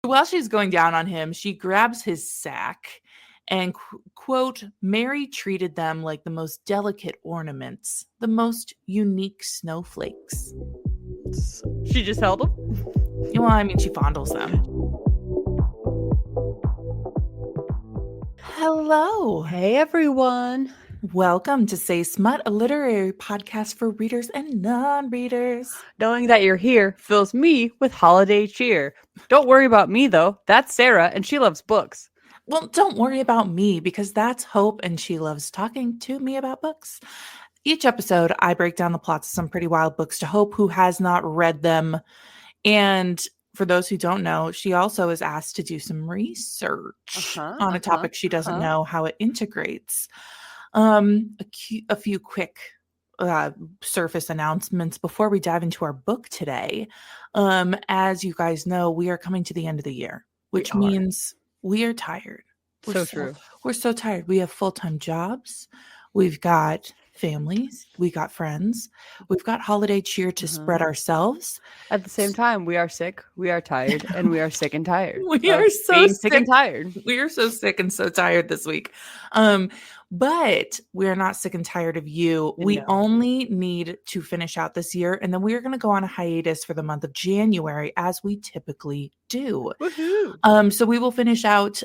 While she's going down on him, she grabs his sack and, quote, Mary treated them like the most delicate ornaments, the most unique snowflakes. She just held them? Well, I mean, she fondles them. Hello. Hey, everyone. Welcome to Say Smut, a literary podcast for readers and non-readers. Knowing that you're here fills me with holiday cheer. Don't worry about me, though. That's Sarah, and she loves books. Well, don't worry about me, because that's Hope, and she loves talking to me about books. Each episode, I break down the plots of some pretty wild books to Hope, who has not read them. And for those who don't know, she also is asked to do some research on a topic she doesn't know how it integrates. A few quick surface announcements before we dive into our book today. As you guys know, we are coming to the end of the year, which means we are tired. We're so tired. We have full-time jobs. We've got families. We got friends. We've got holiday cheer to spread ourselves. At the same time, we are sick. We are tired, and we are sick and tired. We are so sick and tired. We are so sick and so tired this week. But we're not sick and tired of you. We only need to finish out this year, and then we are going to go on a hiatus for the month of January, as we typically do. Woohoo. So we will finish out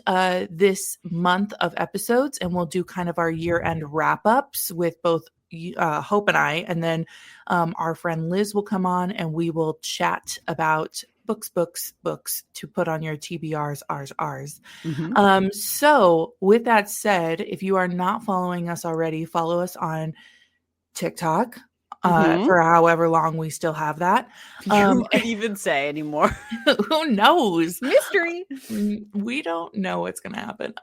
this month of episodes, and we'll do kind of our year-end wrap-ups with both Hope and I, and then our friend Liz will come on, and we will chat about books to put on your TBRs, ours. So with that said, if you are not following us already, follow us on TikTok for however long we still have that. Who can even say anymore? Who knows? Mystery. We don't know what's going to happen.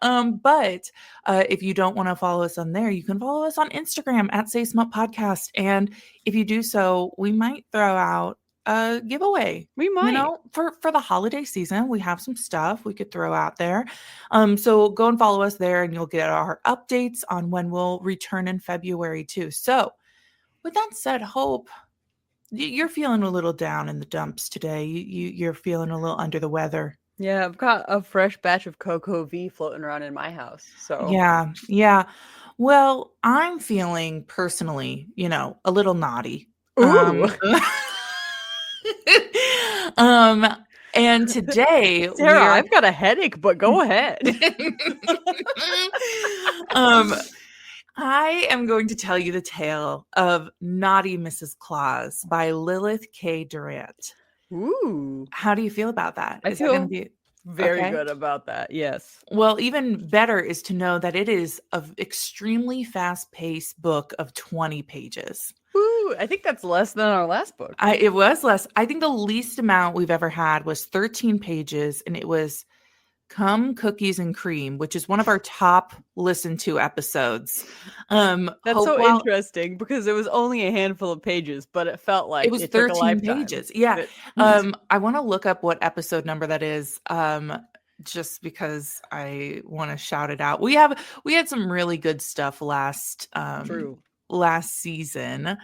But if you don't want to follow us on there, you can follow us on Instagram at saysmutpodcast. And if you do so, we might throw out a giveaway. We might, for the holiday season. We have some stuff we could throw out there. So go and follow us there, and you'll get our updates on when we'll return in February too. So with that said, Hope, you're feeling a little down in the dumps today. You're feeling a little under the weather. Yeah, I've got a fresh batch of Cocoa V floating around in my house. So yeah. Well, I'm feeling personally, a little naughty. Ooh. And today, Sarah, I've got a headache, but go ahead. I am going to tell you the tale of Naughty Mrs. Claus by Lilith K. Durant. Ooh. How do you feel about that? I feel very good about that. Yes. Well, even better is to know that it is an extremely fast-paced book of 20 pages. Ooh, I think that's less than our last book. It was less. I think the least amount we've ever had was 13 pages, and it was Come Cookies and Cream, which is one of our top listened to episodes. That's so interesting because it was only a handful of pages, but it felt like it was 13 pages. Yeah. I want to look up what episode number that is. Just because I want to shout it out. We had some really good stuff last season.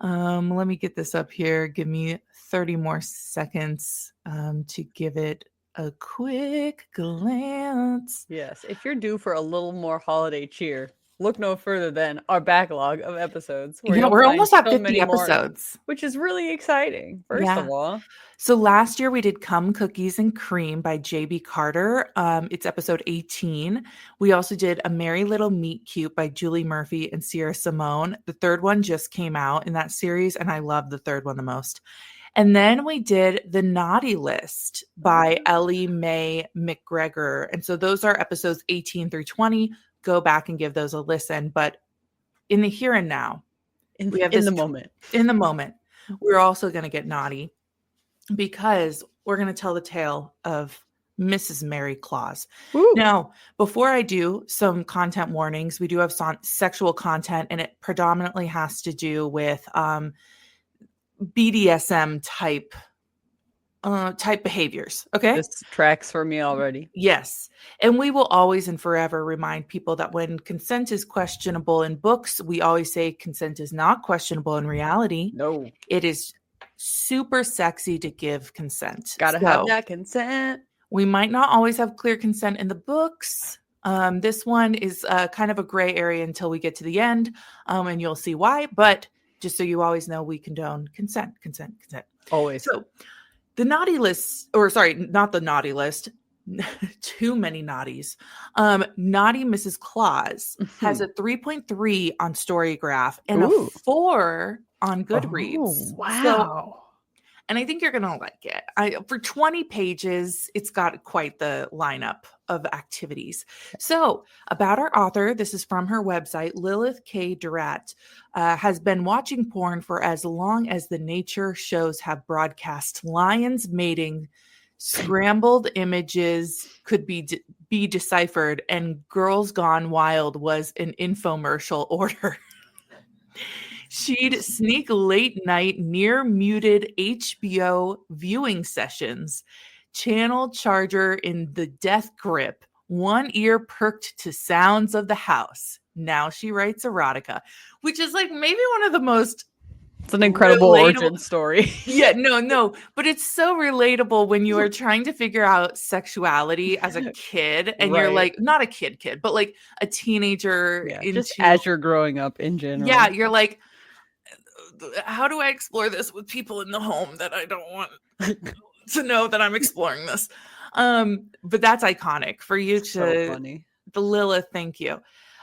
Let me get this up here. Give me 30 more seconds to give it a quick glance. Yes, if you're due for a little more holiday cheer, look no further than our backlog of episodes. We're almost at 50 episodes, which is really exciting. First of all, so last year we did Come Cookies and Cream by J.B. Carter. It's episode 18. We also did A Merry Little Meet Cute by Julie Murphy and Sierra Simone. The third one just came out in that series, and I love the third one the most. And then we did The Naughty List by Ellie Mae McGregor. And so those are episodes 18 through 20. Go back and give those a listen. But in the here and now, in the moment, we're also going to get naughty because we're going to tell the tale of Mrs. Mary Claus. Ooh. Now, before I do some content warnings, we do have sexual content, and it predominantly has to do with BDSM type behaviors. Okay. This tracks for me already. Yes. And we will always and forever remind people that when consent is questionable in books, we always say consent is not questionable in reality. No. It is super sexy to give consent. Gotta have that consent. We might not always have clear consent in the books. This one is kind of a gray area until we get to the end, and you'll see why. But just so you always know, we condone consent. Always. So the naughty list, or sorry, not the naughty list, too many naughties. Naughty Mrs. Claus has a 3.3 on Storygraph and a 4 on Goodreads. Oh, wow. So, and I think you're going to like it. For 20 pages, it's got quite the lineup of activities. So about our author, this is from her website, Lilith K. Duat, has been watching porn for as long as the nature shows have broadcast. Lions mating, scrambled images could be deciphered, and Girls Gone Wild was an infomercial order. She'd sneak late night near muted HBO viewing sessions, channel charger in the death grip, one ear perked to sounds of the house. Now she writes erotica, which is like maybe one of the most It's an incredible origin story. Yeah, no, but it's so relatable when you are trying to figure out sexuality as a kid, and you're like, not a kid, but like a teenager. Just as you're growing up in general. Yeah, you're like, how do I explore this with people in the home that I don't want to know that I'm exploring this? But that's iconic for you to. So funny. The Lilith, thank you.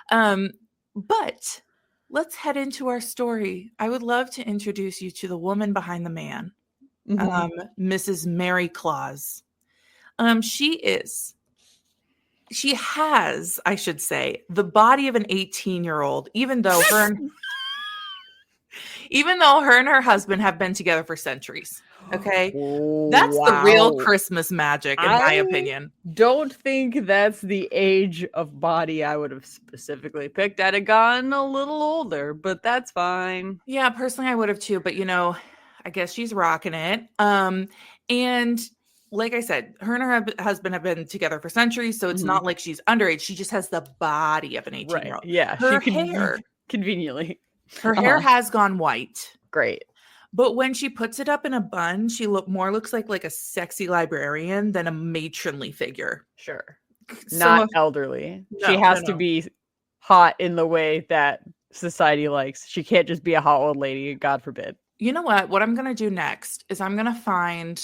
But let's head into our story. I would love to introduce you to the woman behind the man, Mrs. Mary Claus. She has, I should say, the body of an 18-year-old, even though her and her husband have been together for centuries. Okay. That's the real Christmas magic, in my opinion. Don't think that's the age of body I would have specifically picked. I'd have gotten a little older, but that's fine. Yeah, personally I would have too, but I guess she's rocking it. And like I said, her and her husband have been together for centuries, so it's not like she's underage. She just has the body of an 18-year-old. Right. Yeah, her hair conveniently. Her hair has gone white. Great. But when she puts it up in a bun, she looks like a sexy librarian than a matronly figure. Sure. Not elderly. She has to be hot in the way that society likes. She can't just be a hot old lady, God forbid. You know what? What I'm going to do next is I'm going to find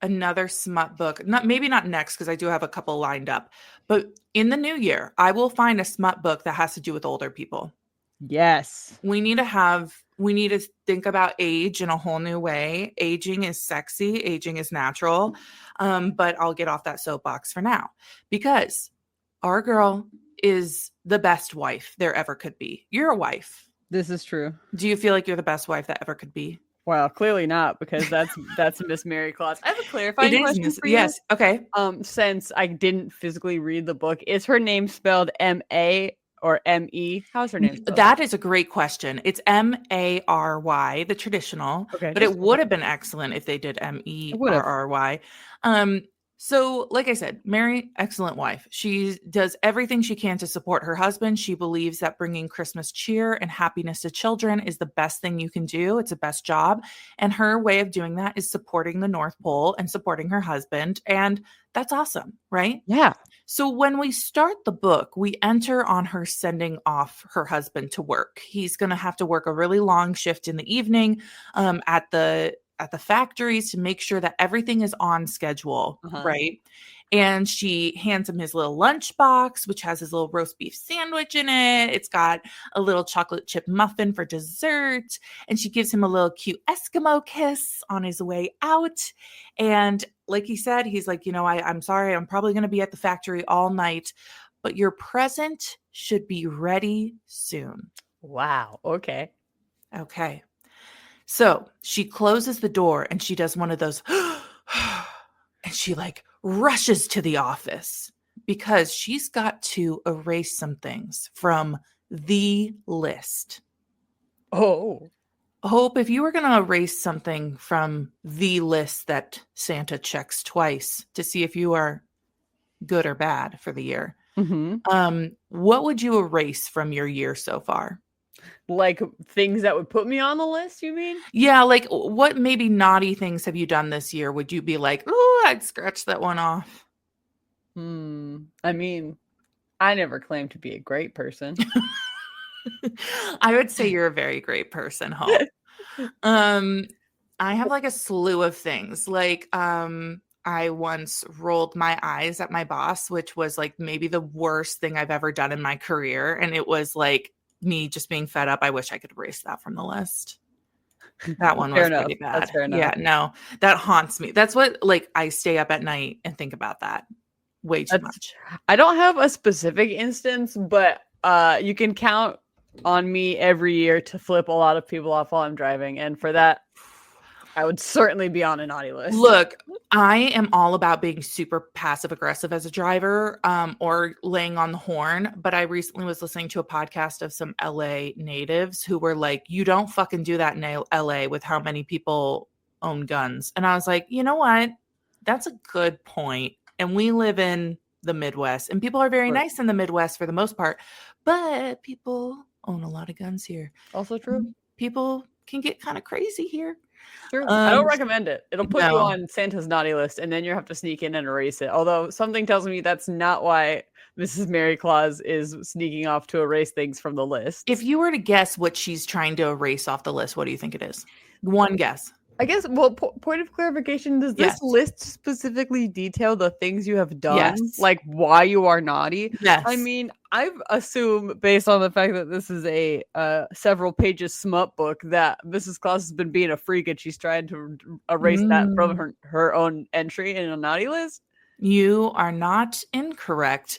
another smut book. Maybe not next, because I do have a couple lined up. But in the new year, I will find a smut book that has to do with older people. Yes. We need to think about age in a whole new way. Aging is sexy. Aging is natural. But I'll get off that soapbox for now, because our girl is the best wife there ever could be. You're a wife. This is true. Do you feel like you're the best wife that ever could be? Well, clearly not, because that's Miss Mary Claus. I have a clarifying question for you. Yes. Okay. Since I didn't physically read the book, is her name spelled M-A or M-E? How's her name spelled? That is a great question. It's M-A-R-Y, the traditional. Okay. But it would have been excellent if they did M-E-R-R-Y. So, like I said, Mary, excellent wife. She does everything she can to support her husband. She believes that bringing Christmas cheer and happiness to children is the best thing you can do. It's the best job. And her way of doing that is supporting the North Pole and supporting her husband. And that's awesome, right? Yeah. So when we start the book, we enter on her sending off her husband to work. He's going to have to work a really long shift in the evening at the factories to make sure that everything is on schedule, right? And she hands him his little lunchbox, which has his little roast beef sandwich in it. It's got a little chocolate chip muffin for dessert. And she gives him a little cute Eskimo kiss on his way out. And like he said, he's like, I'm sorry, I'm probably going to be at the factory all night, but your present should be ready soon. Wow. Okay. So she closes the door and she does one of those, and she rushes to the office because she's got to erase some things from the list. Oh. Hope, if you were going to erase something from the list that Santa checks twice to see if you are good or bad for the year, what would you erase from your year so far? Like things that would put me on the list, you mean? Yeah, what maybe naughty things have you done this year? Would you be like, oh, I'd scratch that one off? I mean, I never claimed to be a great person. I would say you're a very great person, Hope. I have like a slew of things. Like, I once rolled my eyes at my boss, which was like maybe the worst thing I've ever done in my career. And it was like me just being fed up. I wish I could erase that from the list. That one was pretty bad. That's fair enough. Yeah, no, that haunts me. That's what, like, I stay up at night and think about that way too much. I don't have a specific instance, but you can count on me every year to flip a lot of people off while I'm driving. And for that, I would certainly be on a naughty list. Look, I am all about being super passive aggressive as a driver, or laying on the horn. But I recently was listening to a podcast of some LA natives who were like, you don't fucking do that in LA with how many people own guns. And I was like, you know what? That's a good point. And we live in the Midwest, and people are very nice in the Midwest for the most part, but people own a lot of guns here. Also true. People can get kind of crazy here. True. I don't recommend it. It'll put you on Santa's naughty list, and then you have to sneak in and erase it. Although something tells me that's not why Mrs. Mary Claus is sneaking off to erase things from the list. If you were to guess what she's trying to erase off the list, what do you think it is? One guess. I guess, well, point of clarification, does this list specifically detail the things you have done? Yes. Like why you are naughty? Yes. I mean, I assume, based on the fact that this is a several pages smut book, that Mrs. Claus has been being a freak and she's trying to erase that from her own entry in a naughty list. You are not incorrect.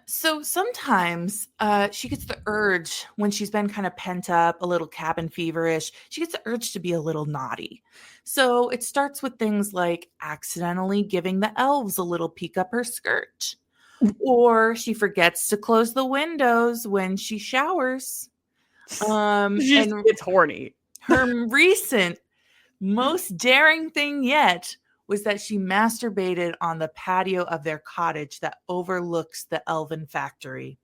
So sometimes she gets the urge when she's been kind of pent up, a little cabin feverish. She gets the urge to be a little naughty. So it starts with things like accidentally giving the elves a little peek up her skirt, or she forgets to close the windows when she showers. It's horny. Her recent most daring thing yet was that she masturbated on the patio of their cottage that overlooks the elven factory.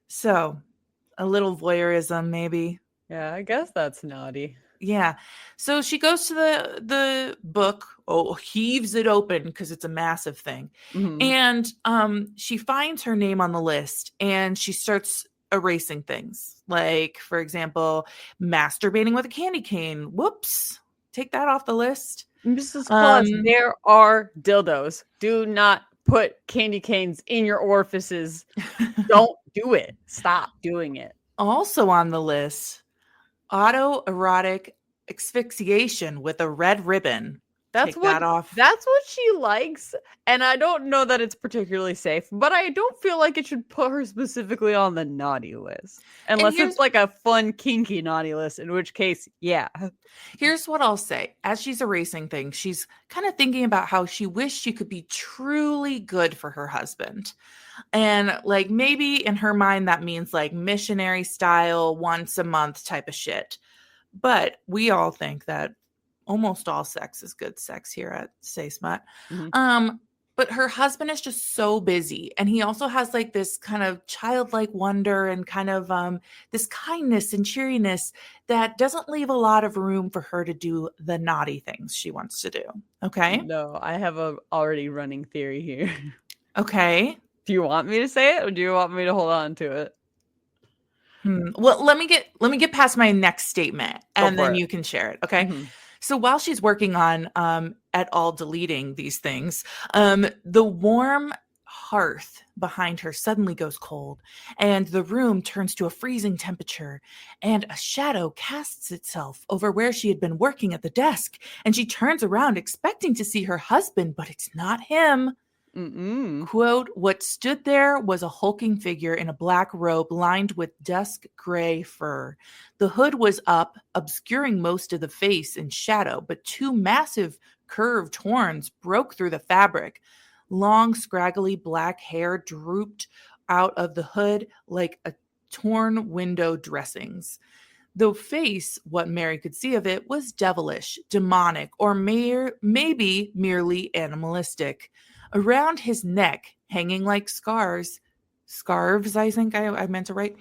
So, a little voyeurism, maybe. Yeah, I guess that's naughty. Yeah. So she goes to the book, heaves it open because it's a massive thing. Mm-hmm. And she finds her name on the list and she starts erasing things. Like, for example, masturbating with a candy cane. Whoops. Take that off the list. Mrs. Claus, there are dildos. Do not put candy canes in your orifices. Don't do it. Stop doing it. Also on the list, autoerotic asphyxiation with a red ribbon. That's what she likes, and I don't know that it's particularly safe, but I don't feel like it should put her specifically on the naughty list. Unless it's like a fun, kinky naughty list, in which case, yeah. Here's what I'll say. As she's erasing things, she's kind of thinking about how she wished she could be truly good for her husband. And like maybe in her mind, that means like missionary style, once a month type of shit. But we all think that almost all sex is good sex here at Say Smut. Mm-hmm. But her husband is just so busy. And he also has like this kind of childlike wonder and kind of this kindness and cheeriness that doesn't leave a lot of room for her to do the naughty things she wants to do. Okay. No, I have a already running theory here. Okay. Do you want me to say it or do you want me to hold on to it? Well, let me get past my next statement and then you can share it. Okay. Mm-hmm. So while she's working on at all deleting these things, the warm hearth behind her suddenly goes cold and the room turns to a freezing temperature and a shadow casts itself over where she had been working at the desk. And she turns around expecting to see her husband, but it's not him. Mm-mm. Quote, what stood there was a hulking figure in a black robe lined with dusk gray fur. The hood was up, obscuring most of the face in shadow, but two massive curved horns broke through the fabric. Long, scraggly black hair drooped out of the hood like a torn window dressings. The face, what Mary could see of it, was devilish, demonic, or maybe merely animalistic. Around his neck, hanging like scarves, I think I meant to write,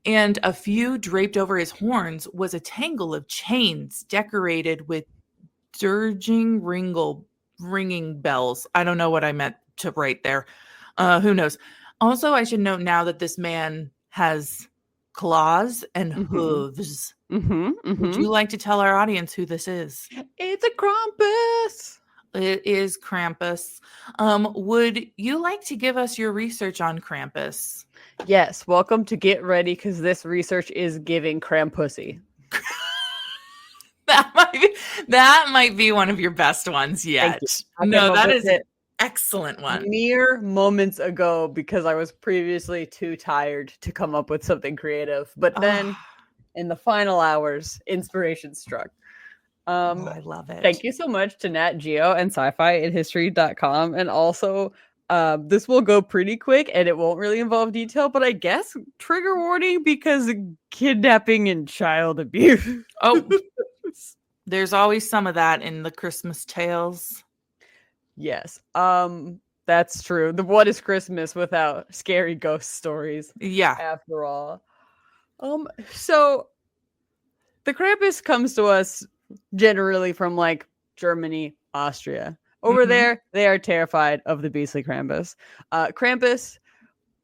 and a few draped over his horns was a tangle of chains decorated with dirging ringing bells. I don't know what I meant to right there. Who knows? Also, I should note now that this man has claws and hooves. Would you like to tell our audience who this is? It's a Krampus. It is Krampus. Would you like to give us your research on Krampus? Yes, welcome to Get Ready, because this research is giving Krampussy. That might be one of your best ones yet. No, that is an excellent one. Mere moments ago, because I was previously too tired to come up with something creative. But then in the final hours, inspiration struck. I love it. Thank you so much to Nat Geo and sci-fi and history.com. And also, this will go pretty quick and it won't really involve detail, but I guess trigger warning because of kidnapping and child abuse. Oh, there's always some of that in the Christmas tales. Yes. That's true. What is Christmas without scary ghost stories? Yeah. After all. So the Krampus comes to us generally from like Germany, Austria. Over there, they are terrified of the beastly Krampus. Krampus,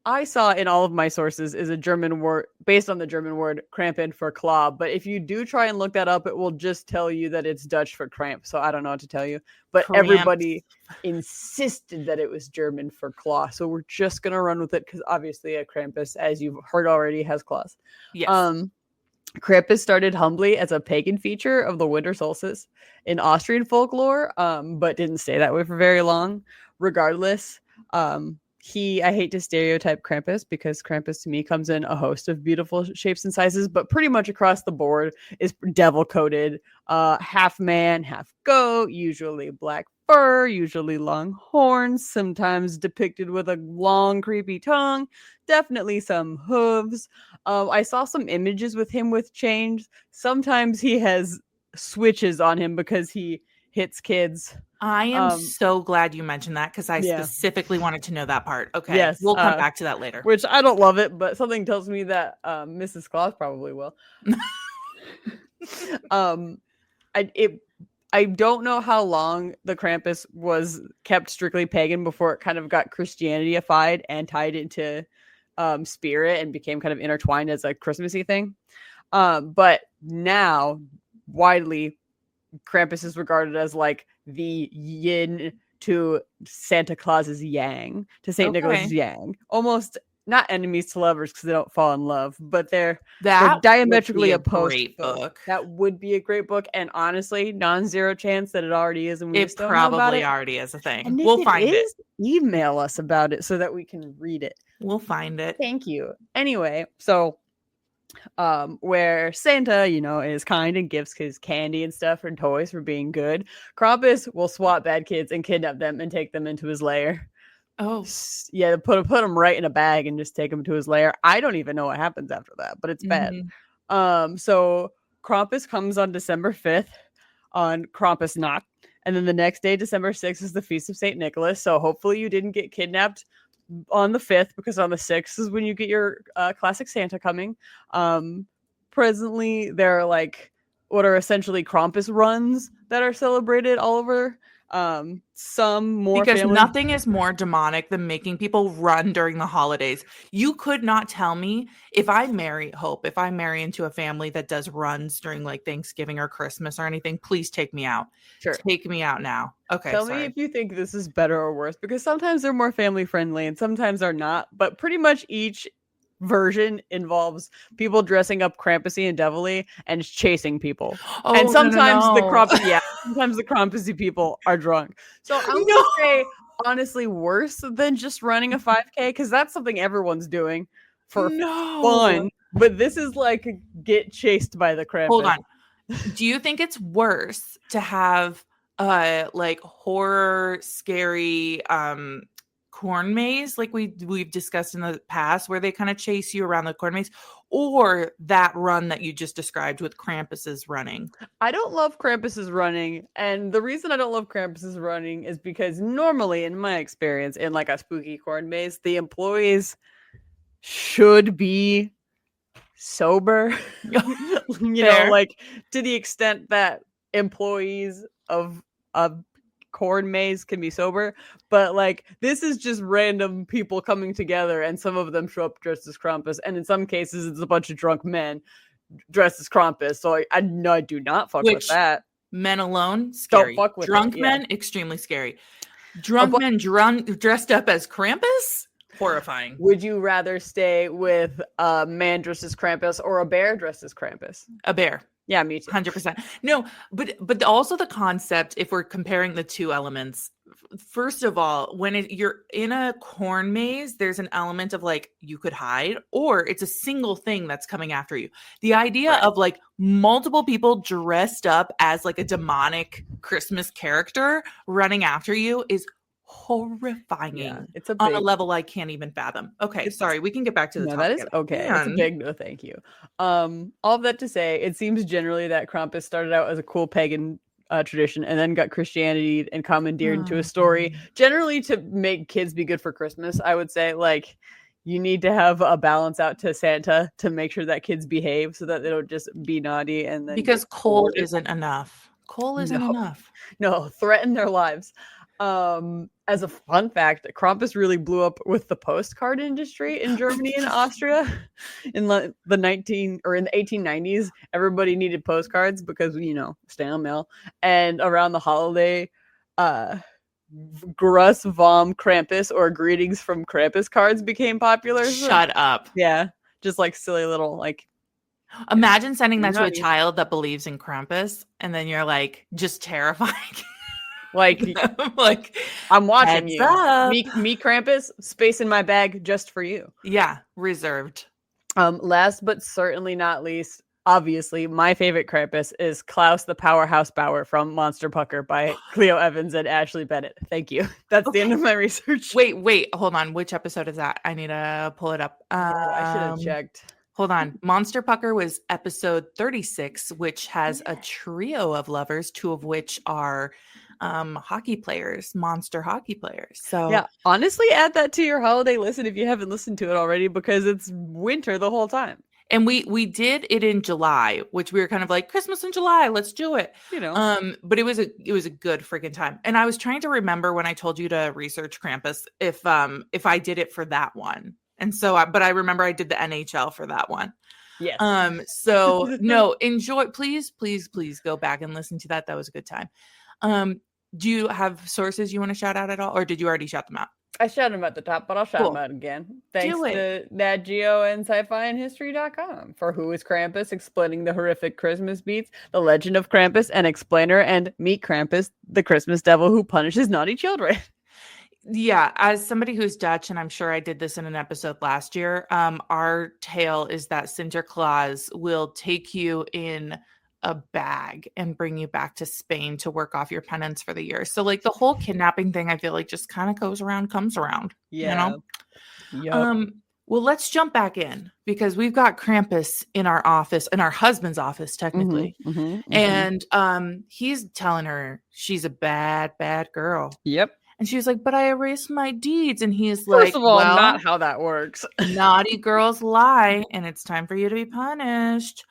I saw in all of my sources, is a German word based on the German word Krampen for claw. But if you do try and look that up, it will just tell you that it's Dutch for cramp. So I don't know what to tell you. But everybody insisted that it was German for claw. So we're just going to run with it because obviously a Krampus, as you've heard already, has claws. Yes. Krampus started humbly as a pagan feature of the winter solstice in Austrian folklore, but didn't stay that way for very long. Regardless, I hate to stereotype Krampus because Krampus to me comes in a host of beautiful shapes and sizes, but pretty much across the board is devil coated, half man, half goat, usually black fur, usually long horns, sometimes depicted with a long creepy tongue, definitely some hooves. I saw some images with him with chains. Sometimes he has switches on him because he hits kids. I am so glad you mentioned that because I specifically wanted to know that part. Okay. Yes. We'll come back to that later. Which I don't love it, but something tells me that Mrs. Claus probably will. I don't know how long the Krampus was kept strictly pagan before it kind of got Christianity-ified and tied into spirit and became kind of intertwined as a Christmassy thing. But now, widely, Krampus is regarded as like the yin to Santa Claus's yang, to St. Nicholas's yang. Almost not enemies to lovers because they don't fall in love, but they're diametrically opposed. Great book. That would be a great book, and honestly, non-zero chance that it already is, and we it just don't know about it. Probably already is a thing. And we'll find it. Email us about it so that we can read it. We'll find it. Thank you. Anyway, so where Santa, is kind and gives his candy and stuff and toys for being good, Krampus will swat bad kids and kidnap them and take them into his lair. Oh, yeah, put them right in a bag and just take them to his lair. I don't even know what happens after that, but it's bad. So Krampus comes on December 5th on Krampusnacht, and then the next day, December 6th, is the Feast of St. Nicholas. So hopefully you didn't get kidnapped on the 5th, because on the 6th is when you get your classic Santa coming. Presently, there are like what are essentially Krampus runs that are celebrated all over. Some more because nothing is more demonic than making people run during the holidays. You could not tell me if I marry into a family that does runs during like Thanksgiving or Christmas or anything, please take me out. Sure. Take me out now. Okay. Tell me if you think this is better or worse, because sometimes they're more family friendly and sometimes they're not, but pretty much each version involves people dressing up Krampusy and devilly and chasing people. And sometimes sometimes the Krampusy people are drunk. So I'm gonna say honestly worse than just running a 5K, because that's something everyone's doing for fun. But this is like get chased by the Krampus. Hold on. Do you think it's worse to have like horror scary corn maze like we've discussed in the past, where they kind of chase you around the corn maze, or that run that you just described with Krampus's running? I don't love Krampus's running, and the reason I don't love Krampus's running is because normally, in my experience, in like a spooky corn maze, the employees should be sober. Like to the extent that employees of a corn maze can be sober, but like this is just random people coming together, and some of them show up dressed as Krampus, and in some cases it's a bunch of drunk men dressed as Krampus. So I do not fuck with that. Men alone, scary. Don't fuck with drunk it, yeah. men, extremely scary. Drunk men dressed up as Krampus, horrifying. Would you rather stay with a man dressed as Krampus or a bear dressed as Krampus? A bear. Yeah, me too. 100%. No, but also the concept, if we're comparing the two elements, first of all, when you're in a corn maze, there's an element of like you could hide, or it's a single thing that's coming after you. The idea of like multiple people dressed up as like a demonic Christmas character running after you is horrifying. Yeah, it's on a level I can't even fathom. Okay, sorry, we can get back to the topic. That is okay. It's a big no, thank you. All of that to say, it seems generally that Krampus started out as a cool pagan tradition and then got Christianity and commandeered into a story, generally to make kids be good for Christmas. I would say, like, you need to have a balance out to Santa to make sure that kids behave so that they don't just be naughty and then because coal isn't enough. Coal isn't enough. No, threaten their lives. As a fun fact, Krampus really blew up with the postcard industry in Germany and Austria in the 1890s. Everybody needed postcards because, you know, snail mail. And around the holiday, Gruß vom Krampus or greetings from Krampus cards became popular. Shut up. Yeah, just like silly little like. Imagine sending that to a child that believes in Krampus, and then you're like just terrifying. Like I'm watching you. Up. Me Krampus, space in my bag just for you. Yeah, reserved. Last but certainly not least, obviously, my favorite Krampus is Klaus the Powerhouse Bower from Monster Pucker by Cleo Evans and Ashley Bennett. Thank you. That's the end of my research. Wait, hold on. Which episode is that? I need to pull it up. I should have checked. Hold on. Monster Pucker was episode 36, which has a trio of lovers, two of which are hockey players, monster hockey players. So yeah, honestly, add that to your holiday listen if you haven't listened to it already, because it's winter the whole time. And we did it in July, which we were kind of like Christmas in July, let's do it. You know. But it was a good freaking time. And I was trying to remember when I told you to research Krampus if I did it for that one. And so but I remember I did the NHL for that one. Yes. So no, enjoy, please go back and listen to that. That was a good time. Do you have sources you want to shout out at all, or did you already shout them out? I shouted them at the top, but I'll shout them out again. Thanks to Nat Geo and sci-fi and history.com for Who is Krampus, explaining the horrific Christmas beats, the legend of Krampus, and explainer, and Meet Krampus, the Christmas devil who punishes naughty children. Yeah, as somebody who's Dutch, and I'm sure I did this in an episode last year, our tale is that Sinterklaas will take you in a bag and bring you back to Spain to work off your penance for the year. So like the whole kidnapping thing, I feel like just kind of comes around. Yeah. You know? Yep. Well, let's jump back in because we've got Krampus in our office, in our husband's office, technically. And he's telling her she's a bad girl. Yep. And she was like, but I erased my deeds. And he's First like, first of all, not how that works. Naughty girls lie, and it's time for you to be punished.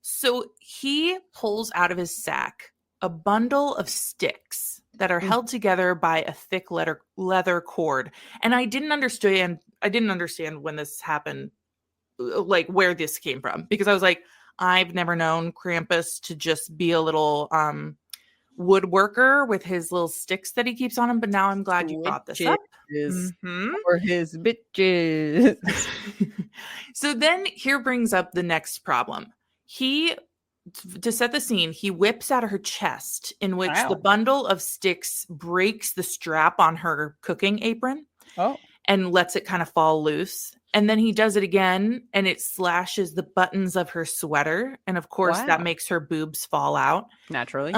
So he pulls out of his sack a bundle of sticks that are held together by a thick leather cord. And I didn't understand when this happened, like where this came from, because I was like, I've never known Krampus to just be a little woodworker with his little sticks that he keeps on him. But now I'm glad you brought this up. For his bitches. So then here brings up the next problem. To set the scene, he whips out of her chest, in which the bundle of sticks breaks the strap on her cooking apron and lets it kind of fall loose. And then he does it again, and it slashes the buttons of her sweater. And of course, that makes her boobs fall out. Naturally.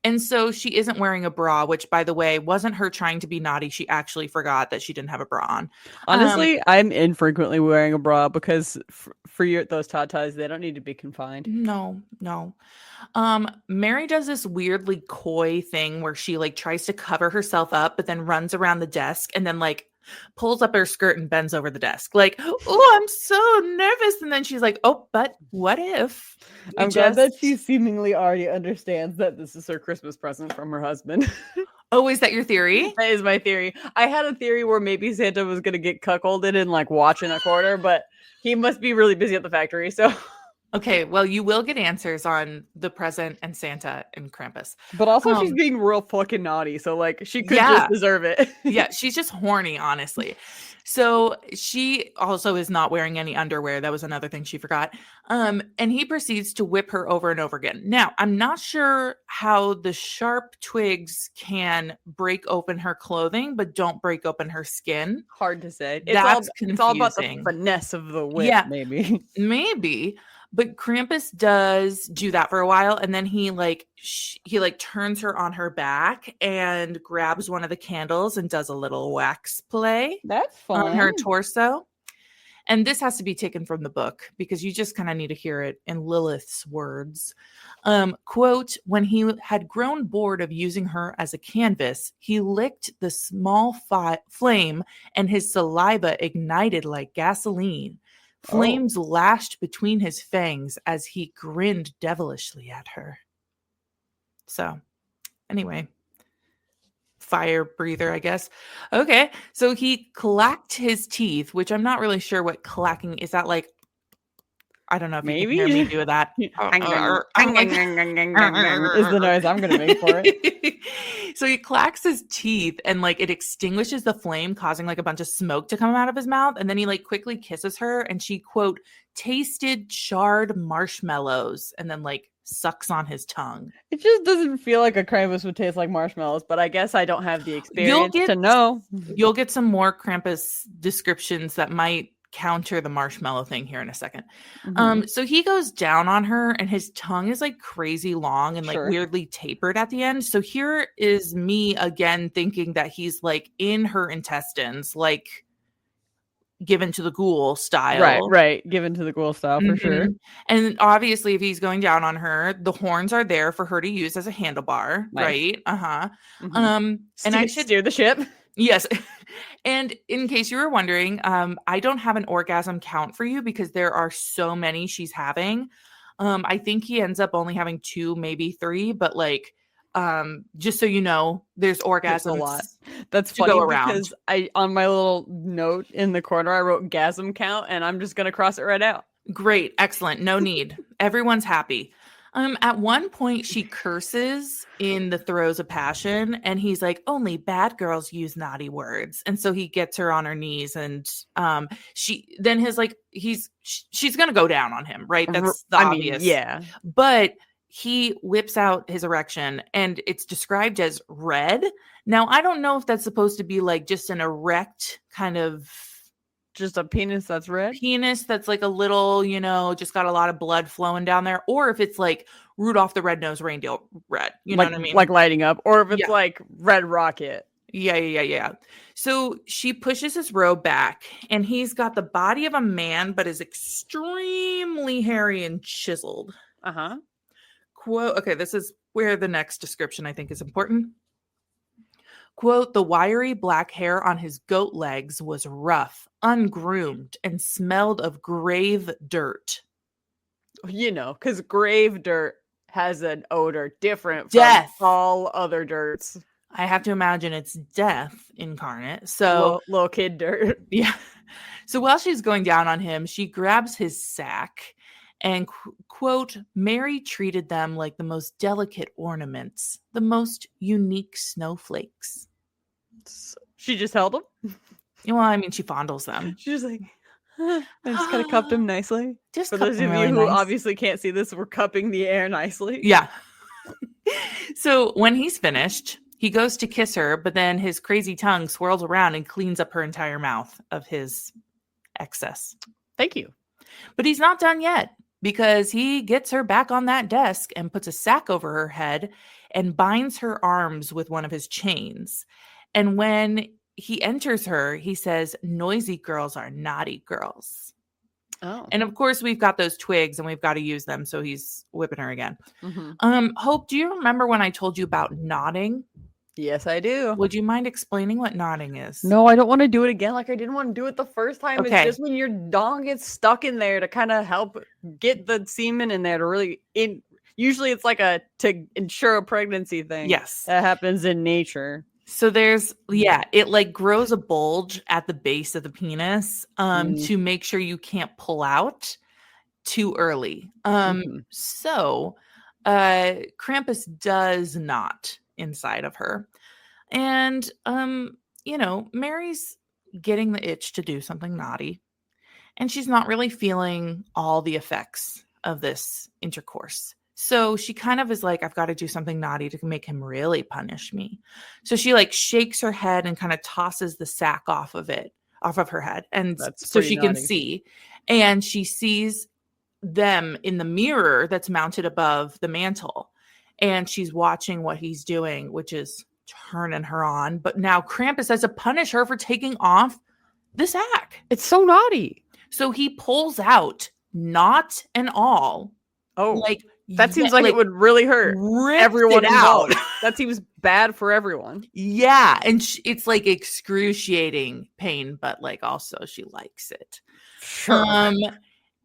And so she isn't wearing a bra, which, by the way, wasn't her trying to be naughty. She actually forgot that she didn't have a bra on. Honestly, I'm infrequently wearing a bra because for those tatas, they don't need to be confined. No. Mary does this weirdly coy thing where she like tries to cover herself up, but then runs around the desk and then like pulls up her skirt and bends over the desk. Like, oh, I'm so nervous. And then she's like, oh, but what if? I'm glad that she seemingly already understands that this is her Christmas present from her husband. Oh, is that your theory? That is my theory. I had a theory where maybe Santa was going to get cuckolded and like watch in a corner, but he must be really busy at the factory. So, okay, well, you will get answers on the present and Santa and Krampus. But also, she's being real fucking naughty. So, like, she could just deserve it. Yeah, she's just horny, honestly. So she also is not wearing any underwear. That was another thing she forgot. And he proceeds to whip her over and over again. Now, I'm not sure how the sharp twigs can break open her clothing, but don't break open her skin. Hard to say. It's all about the finesse of the whip, maybe. Maybe. But Krampus does do that for a while, and then he turns her on her back and grabs one of the candles and does a little wax play. That's fun. On her torso. And this has to be taken from the book because you just kind of need to hear it in Lilith's words. Quote, when he had grown bored of using her as a canvas, he licked the small flame and his saliva ignited like gasoline. Flames lashed between his fangs as he grinned devilishly at her. So, anyway, fire breather, I guess. Okay, so he clacked his teeth, which I'm not really sure what clacking is. That like, I don't know if you can hear me do that. Is the noise I'm gonna make for it. So he clacks his teeth and like it extinguishes the flame, causing like a bunch of smoke to come out of his mouth. And then he like quickly kisses her and she, quote, tasted charred marshmallows and then like sucks on his tongue. It just doesn't feel like a Krampus would taste like marshmallows, but I guess I don't have the experience to know. You'll get some more Krampus descriptions that might counter the marshmallow thing here in a second. So he goes down on her and his tongue is like crazy long and like weirdly tapered at the end. So here is me again thinking that he's like in her intestines, like given to the ghoul style. Right. Given to the ghoul style for sure. And obviously if he's going down on her, the horns are there for her to use as a handlebar. Nice. Right. And I should steer the ship. Yes. And in case you were wondering, I don't have an orgasm count for you because there are so many she's having. I think he ends up only having 2, maybe 3, but like, just so you know, there's orgasms a lot. That's funny because I, on my little note in the corner, I wrote gasm count and I'm just going to cross it right out. Great. Excellent. No need. Everyone's happy. At one point she curses in the throes of passion and he's like, only bad girls use naughty words. And so he gets her on her knees and she's going to go down on him, right? That's the obvious. Yeah. But he whips out his erection and it's described as red. Now, I don't know if that's supposed to be like just an erect kind of just a penis that's red? Penis that's like a little, just got a lot of blood flowing down there. Or if it's like Rudolph the Red-Nosed Reindeer red. You know what I mean? Like lighting up. Or if it's like Red Rocket. Yeah. So she pushes his robe back and he's got the body of a man, but is extremely hairy and chiseled. Quote, okay, this is where the next description I think is important. Quote, the wiry black hair on his goat legs was rough, ungroomed, and smelled of grave dirt. Because grave dirt has an odor different from all other dirts. I have to imagine it's death incarnate. So little kid dirt. Yeah. So while she's going down on him, she grabs his sack and, quote, Mary treated them like the most delicate ornaments, the most unique snowflakes. She just held them? Well, I mean, she fondles them. She's like, I just kind of cupped him nicely. Just for those of you who obviously can't see this, we're cupping the air nicely. Yeah. So when he's finished, he goes to kiss her, but then his crazy tongue swirls around and cleans up her entire mouth of his excess. Thank you. But he's not done yet because he gets her back on that desk and puts a sack over her head and binds her arms with one of his chains. And when he enters her, he says, noisy girls are naughty girls. Oh. And of course, we've got those twigs and we've got to use them. So he's whipping her again. Hope, do you remember when I told you about nodding? Yes, I do. Would you mind explaining what nodding is? No, I don't want to do it again. Like I didn't want to do it the first time. Okay. It's just when your dong gets stuck in there to kind of help get the semen in there to really Usually it's like to ensure a pregnancy thing. Yes. That happens in nature. So it like grows a bulge at the base of the penis to make sure you can't pull out too early. So Krampus does not inside of her. And Mary's getting the itch to do something naughty. And she's not really feeling all the effects of this intercourse. So she kind of is like, I've got to do something naughty to make him really punish me. So she like shakes her head and kind of tosses the sack off of her head. And so she can see. And she sees them in the mirror that's mounted above the mantle. And she's watching what he's doing, which is turning her on. But now Krampus has to punish her for taking off the sack. It's so naughty. So he pulls out knot and all. Oh, like that seems like it would really hurt everyone out. That seems bad for everyone. Yeah, and it's like excruciating pain, but like also she likes it. Sure.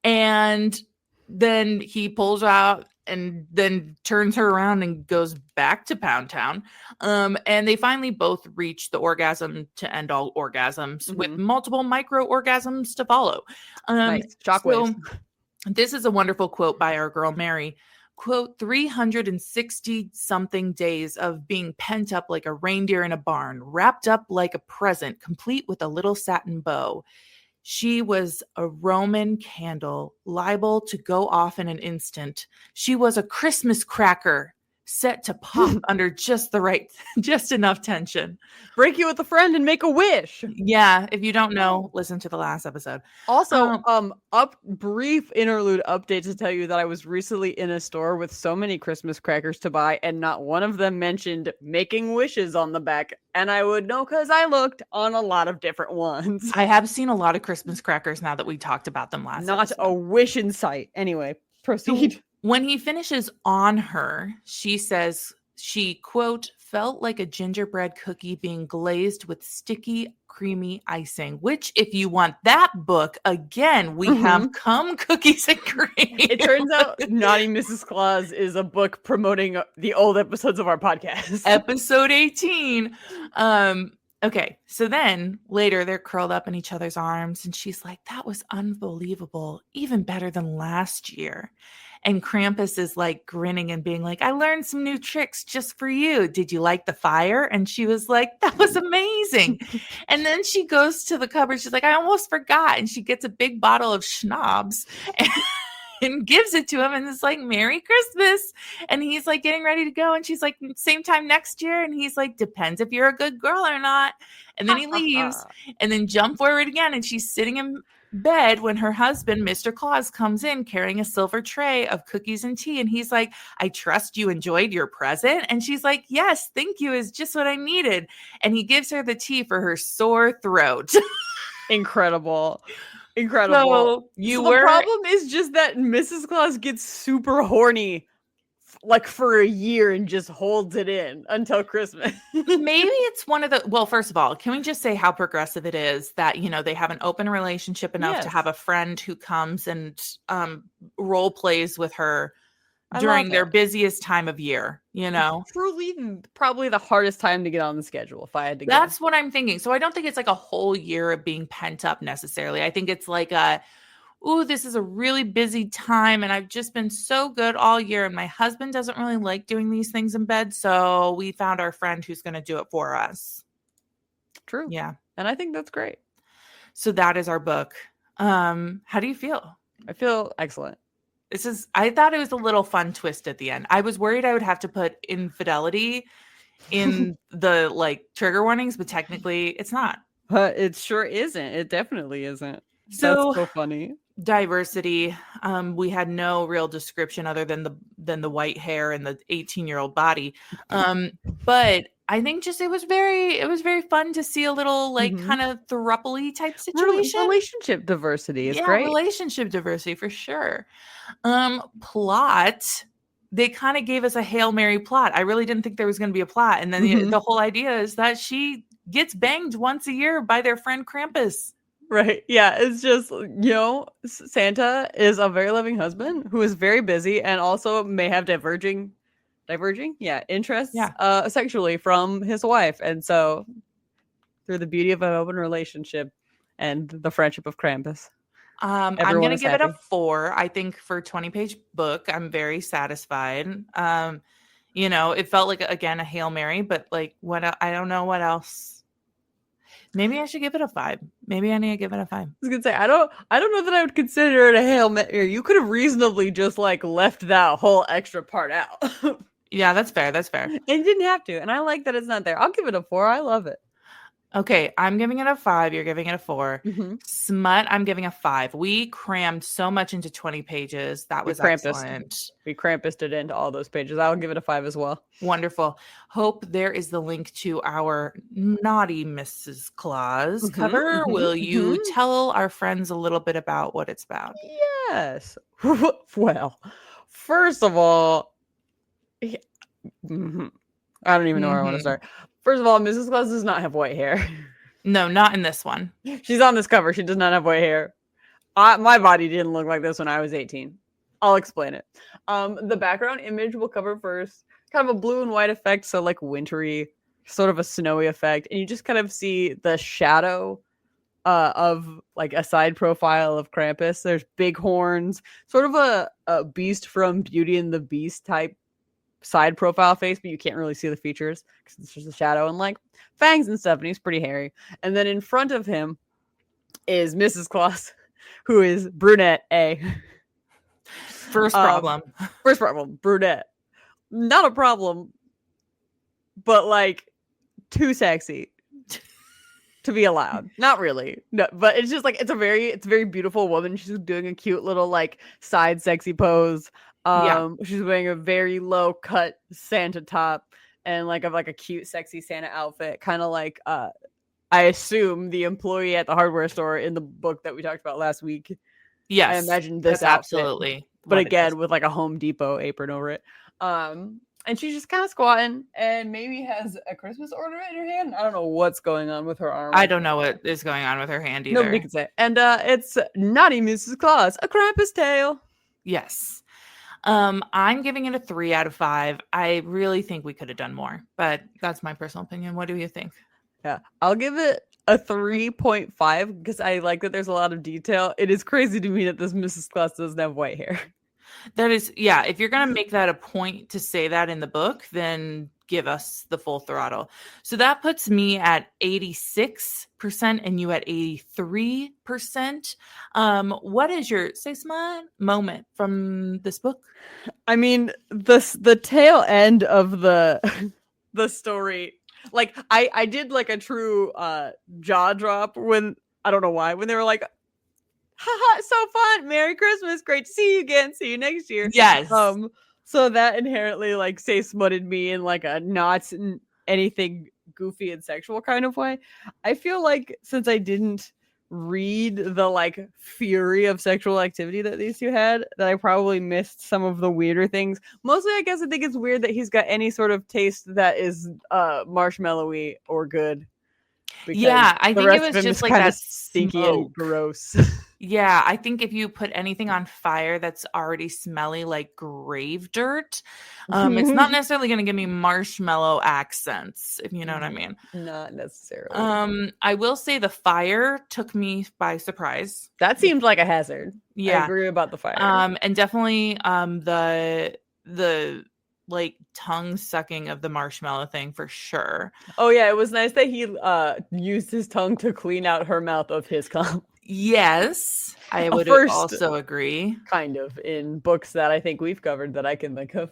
And then he pulls out and then turns her around and goes back to Pound Town. And they finally both reach the orgasm to end all orgasms with multiple micro orgasms to follow. Nice. Shockwaves. So this is a wonderful quote by our girl Mary. Quote, 360 something days of being pent up like a reindeer in a barn, wrapped up like a present, complete with a little satin bow. She was a Roman candle, liable to go off in an instant. She was a Christmas cracker, set to pop under just enough tension. Break you with a friend and make a wish. Yeah, if you don't know, listen to the last episode. Also, brief interlude update to tell you that I was recently in a store with so many Christmas crackers to buy, and not one of them mentioned making wishes on the back. And I would know because I looked on a lot of different ones. I have seen a lot of Christmas crackers now that we talked about them last Not episode. a wish in sight. Anyway, proceed. When he finishes on her, she says she, quote, felt like a gingerbread cookie being glazed with sticky, creamy icing, which if you want that book, again, we have cum cookies and cream. It turns out Naughty Mrs. Claus is a book promoting the old episodes of our podcast. Episode 18. Okay, so then later they're curled up in each other's arms and she's like, that was unbelievable, even better than last year. And Krampus is like grinning and being like, I learned some new tricks just for you. Did you like the fire? And she was like, that was amazing. And then she goes to the cupboard. She's like, I almost forgot. And she gets a big bottle of schnapps and gives it to him. And it's like, Merry Christmas. And he's like getting ready to go. And she's like, same time next year. And he's like, depends if you're a good girl or not. And then he leaves and then jump forward again. And she's sitting in bed when her husband, Mr. Claus, comes in carrying a silver tray of cookies and tea. And he's like, I trust you enjoyed your present. And she's like, yes, thank you, is just what I needed. And he gives her the tea for her sore throat. Incredible. So the problem is just that Mrs. Claus gets super horny like for a year and just holds it in until Christmas. Maybe it's one of the, well, first of all, can we just say how progressive it is that, they have an open relationship enough to have a friend who comes and role plays with her during their busiest time of year, Truly probably the hardest time to get on the schedule if I had to That's what I'm thinking. So I don't think it's like a whole year of being pent up necessarily. I think it's like this is a really busy time and I've just been so good all year and my husband doesn't really like doing these things in bed. So we found our friend who's going to do it for us. True. Yeah. And I think that's great. So that is our book. How do you feel? I feel excellent. I thought it was a little fun twist at the end. I was worried I would have to put infidelity in the like trigger warnings, but technically it's not. It sure isn't. It definitely isn't. So, that's so funny. Diversity. We had no real description other than the white hair and the 18-year-old body. But I think just it was very fun to see a little like kind of throuple-y type situation. Relationship diversity is great. Relationship diversity for sure. Plot. They kind of gave us a Hail Mary plot. I really didn't think there was going to be a plot. And then the whole idea is that she gets banged once a year by their friend Krampus. Right. Yeah. It's just, Santa is a very loving husband who is very busy and also may have diverging, interests, Yeah. sexually from his wife. And so through the beauty of an open relationship and the friendship of Krampus, I'm everyone gonna is give it a happy. 4. I think for 20-page book, I'm very satisfied. It felt like again a Hail Mary, but like I don't know what else. Maybe I should give it a 5. Maybe I need to give it a 5. I was gonna say I don't know that I would consider it a Hail Mary. You could have reasonably just like left that whole extra part out. Yeah, that's fair. That's fair. And you didn't have to. And I like that it's not there. I'll give it a 4. I love it. Okay, I'm giving it a 5. You're giving it a 4. Mm-hmm. Smut, I'm giving a 5. We crammed so much into 20 pages. That was excellent. We Krampused it into all those pages. I'll give it a 5 as well. Wonderful. Hope there is the link to our Naughty Mrs. Claus cover. Will you tell our friends a little bit about what it's about? Yes. Well, first of all, I don't even know where I want to start. First of all, Mrs. Claus does not have white hair. No, not in this one. She's on this cover. She does not have white hair. My body didn't look like this when I was 18. I'll explain it. The background image will cover first. Kind of a blue and white effect, so like wintry, sort of a snowy effect. And you just kind of see the shadow of like a side profile of Krampus. There's big horns, sort of a beast from Beauty and the Beast type side profile face, but you can't really see the features because it's just a shadow and like fangs and stuff, and he's pretty hairy. And then in front of him is Mrs. Claus, who is brunette A. First problem, brunette. Not a problem, but like too sexy to be allowed. Not really. No, but it's just like it's a very beautiful woman. She's doing a cute little like side sexy pose. She's wearing a very low cut Santa top and like a cute sexy Santa outfit, kind of like I assume the employee at the hardware store in the book that we talked about last week. Yes, I imagine this outfit, absolutely, but again with like a Home Depot apron over it. And she's just kind of squatting and maybe has a Christmas order in her hand. I don't know what's going on with her arm. I don't know what is going on with her hand either. Nobody can say. And it's Naughty Mrs. Claus, a Krampus tale. Yes. I'm giving it a 3 out of 5. I really think we could have done more, but that's my personal opinion. What do you think? Yeah, I'll give it a 3.5 because I like that there's a lot of detail. It is crazy to me that this Mrs. Claus doesn't have white hair. That is, yeah. If you're going to make that a point to say that in the book, then give us the full throttle. So that puts me at 86% and you at 83%. What is your say smut moment from this book? I mean, the tail end of the story, like I did like a true jaw drop when I don't know why when they were like, haha, so fun, Merry Christmas, great to see you again, see you next year. Yes. So that inherently like say smutted me in like a not anything goofy and sexual kind of way. I feel like since I didn't read the like fury of sexual activity that these two had, that I probably missed some of the weirder things. Mostly I guess I think it's weird that he's got any sort of taste that is marshmallowy or good. Yeah, I think it was just like that stinky and gross. Yeah, I think if you put anything on fire that's already smelly like grave dirt, it's not necessarily going to give me marshmallow accents, if you know what I mean. Not necessarily. I will say the fire took me by surprise. That seemed like a hazard. Yeah. I agree about the fire. And definitely the like tongue sucking of the marshmallow thing for sure. Oh yeah, it was nice that he used his tongue to clean out her mouth of his cum. Yes, I would also agree. Kind of in books that I think we've covered that I can think of.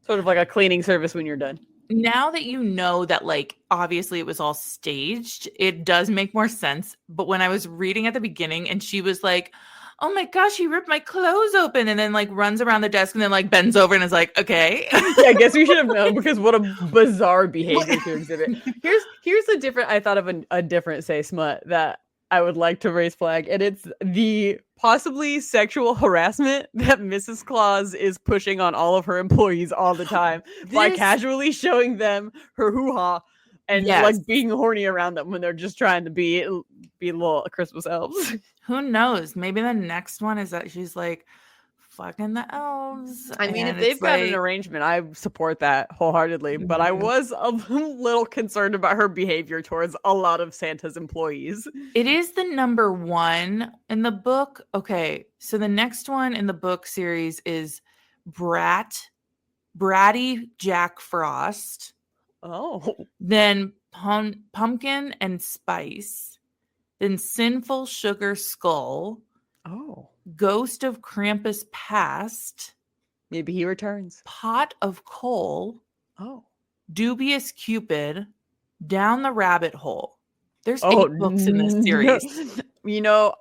Sort of like a cleaning service when you're done. Now that you know that, like, obviously it was all staged, it does make more sense. But when I was reading at the beginning and she was like, oh my gosh, he ripped my clothes open, and then like runs around the desk and then like bends over and is like, okay. Yeah, I guess we should have known because what a bizarre behavior to exhibit. Here's a different, I thought of a different say smut that I would like to raise flag, and it's the possibly sexual harassment that Mrs. Claus is pushing on all of her employees all the time by casually showing them her hoo-ha and like being horny around them when they're just trying to be little Christmas elves. Who knows? Maybe the next one is that she's like fucking the elves. I mean, if they've got an arrangement, I support that wholeheartedly. But I was a little concerned about her behavior towards a lot of Santa's employees. It is the number one in the book. Okay, so the next one in the book series is Bratty Jack Frost. Oh. Then Pumpkin and Spice. Then Sinful Sugar Skull. Oh. Ghost of Krampus Past. Maybe he returns. Pot of Coal. Oh. Dubious Cupid. Down the Rabbit Hole. There's 8 books in this series. You know,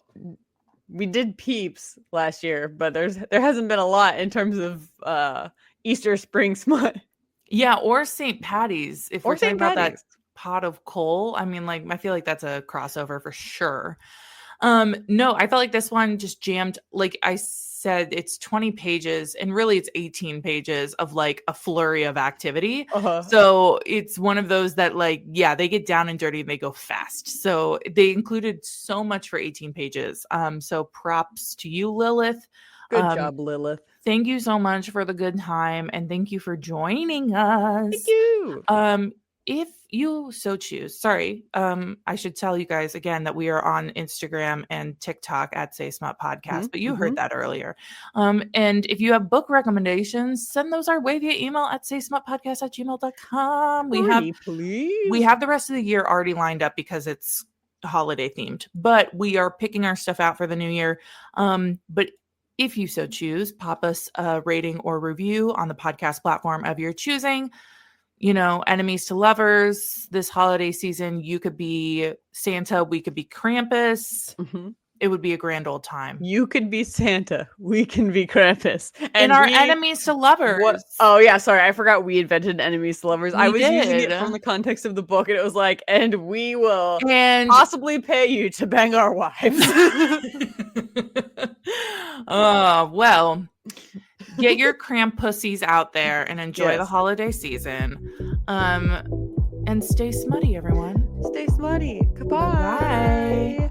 we did Peeps last year, but there hasn't been a lot in terms of Easter Spring Smut. Yeah, or St. Patty's. If we're talking about that Pot of Coal, I mean, like, I feel like that's a crossover for sure. No, I felt like this one just jammed. Like I said, it's 20 pages and really it's 18 pages of like a flurry of activity. So it's one of those that like, yeah, they get down and dirty and they go fast. So they included so much for 18 pages. So props to you, Lilith. Good job, Lilith. Thank you so much for the good time and thank you for joining us. Thank you. If you so choose, I should tell you guys again that we are on Instagram and TikTok at saysmutpodcast, but you heard that earlier. And if you have book recommendations, send those our way via email at saysmutpodcast@gmail.com. We have the rest of the year already lined up because it's holiday themed, but we are picking our stuff out for the new year. But if you so choose, pop us a rating or review on the podcast platform of your choosing. You know, enemies to lovers this holiday season. You could be Santa. We could be Krampus. It would be a grand old time. You could be Santa. We can be Krampus. And our enemies to lovers. Oh, yeah. Sorry. I forgot we invented enemies to lovers. I was using it from the context of the book. And it was like, and we will possibly pay you to bang our wives. Well. Get your Krampussies out there and enjoy the holiday season. And stay smutty, everyone. Stay smutty. Goodbye. Bye.